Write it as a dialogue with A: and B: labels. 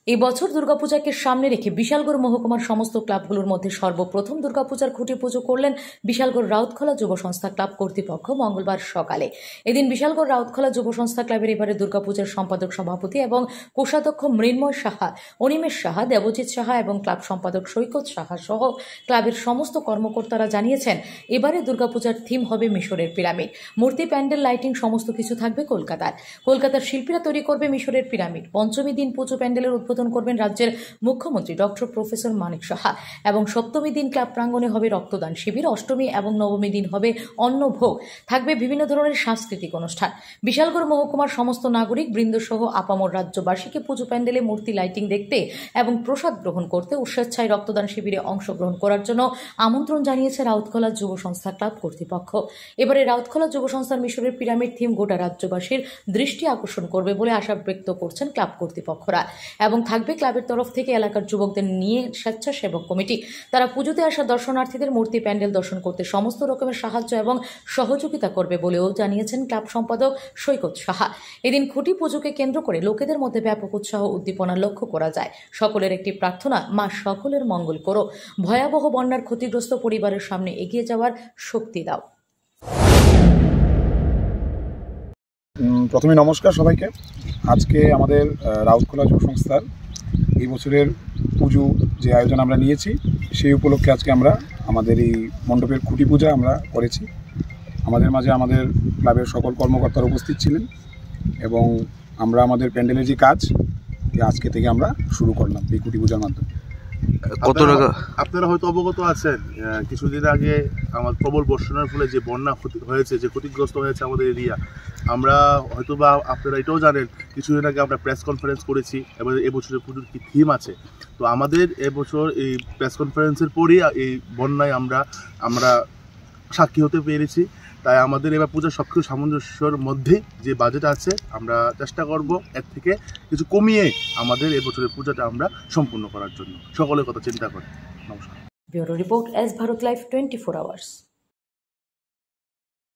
A: এই বছর দুর্গাপূজাকে সামনে রেখে বিশালগড় মহকুমার সমস্ত ক্লাবগুলোর মধ্যে সর্বপ্রথম দুর্গাপূজার খুঁটি পুজো করলেন বিশালগড় রাউতখোলা যুব সংস্থা ক্লাব কর্তৃপক্ষ মঙ্গলবার সকালে। এদিন বিশালগড় রাউতখোলা যুব সংস্থা ক্লাবের এবারে দুর্গাপূজার সম্পাদক সভাপতি এবং কোষাধ্যক্ষ মৃন্ময় সাহা, অনিমেষ সাহা, দেবজিৎ সাহা এবং ক্লাব সম্পাদক সৈকত সাহা সহ ক্লাবের সমস্ত কর্মকর্তারা জানিয়েছেন, এবারে দুর্গাপূজার থিম হবে মিশরের পিরামিড। মূর্তি, প্যান্ডেল, লাইটিং সমস্ত কিছু থাকবে কলকাতার শিল্পীরা তৈরি করবে মিশরের পিরামিড। পঞ্চমী দিন পুজো প্যান্ডেলের উদ্বোধন করবেন রাজ্যের মুখ্যমন্ত্রী ডক্টর প্রফেসর মানিক সাহা এবং সপ্তমী দিন ক্লাব প্রাঙ্গণে হবে রক্তদান শিবির। অষ্টমী এবং নবমী দিন হবে অন্নভোগ। থাকবে বিভিন্ন ধরনের সাংস্কৃতিক অনুষ্ঠান। বিশালগড় মহকুমার সমস্ত নাগরিক বৃন্দ সহ আপামর রাজ্যবাসীকে পুজো প্যান্ডেলে মূর্তি, লাইটিং দেখতে এবং প্রসাদ গ্রহণ করতে ও স্বেচ্ছায় রক্তদান শিবিরে অংশগ্রহণ করার জন্য আমন্ত্রণ জানিয়েছে রাউতখোলা যুব সংস্থা ক্লাব কর্তৃপক্ষ। এবারে রাউতখোলা যুব সংস্থার মিশরের পিরামিড থিম গোটা রাজ্যবাসীর দৃষ্টি আকর্ষণ করবে বলে আশা ব্যক্ত করছেন ক্লাব কর্তৃপক্ষরা এবং থাকবে ক্লাবের তরফ থেকে এলাকার যুবকদের নিয়ে স্বেচ্ছাসেবক কমিটি। তারা পুজোতে আসা দর্শনার্থীদের মূর্তি, প্যান্ডেল দর্শন করতে সমস্ত রকমের সাহায্য এবং সহযোগিতা করবে বলেও জানিয়েছেন ক্লাব সম্পাদক সৈকত সাহা। এদিন খুঁটি পুজোকে কেন্দ্র করে লোকেদের মধ্যে ব্যাপক উৎসাহ উদ্দীপনা লক্ষ্য করা যায়। সকলের একটি প্রার্থনা, মা সকলের মঙ্গল করো, ভয়াবহ বন্যার ক্ষতিগ্রস্ত পরিবারের সামনে এগিয়ে যাওয়ার শক্তি দাও।
B: প্রথমে নমস্কার সবাইকে। আজকে আমাদের রাউতখোলা যুব সংস্থার এই বছরের পুজো যে আয়োজন আমরা নিয়েছি, সেই উপলক্ষে আজকে আমরা আমাদের এই মণ্ডপের খুঁটি পূজা আমরা করেছি। আমাদের মাঝে আমাদের ক্লাবের সকল কর্মকর্তারা উপস্থিত ছিলেন এবং আমরা আমাদের প্যান্ডেলের যে কাজ আজকে থেকে আমরা শুরু করলাম এই খুঁটি পূজার মাধ্যমে।
C: আপনারা হয়তো অবগত আছেন, কিছুদিন আগে আমার প্রবল বর্ষণের ফলে যে বন্যা হয়েছে, যে ক্ষতিগ্রস্ত হয়েছে আমাদের এরিয়া, আমরা হয়তো বা আপনারা এটাও জানেন, কিছুদিন আগে আমরা প্রেস কনফারেন্স করেছি এবং এবছরের পুজোর কী থিম আছে। তো আমাদের এবছর এই প্রেস কনফারেন্সের পরই এই বন্যায় আমরা সাক্ষী হতে পেরেছি। তাই আমাদের এবার পূজার সব কিছু সামঞ্জস্যর মধ্যে যে বাজেট আছে, আমরা চেষ্টা করব এর থেকে কিছু কমিয়ে আমাদের এবছরের পূজাটা আমরা সম্পূর্ণ করার জন্য সকলের কথা চিন্তা করি। নমস্কার।
A: Bureau report, S Bharat live 24 hours.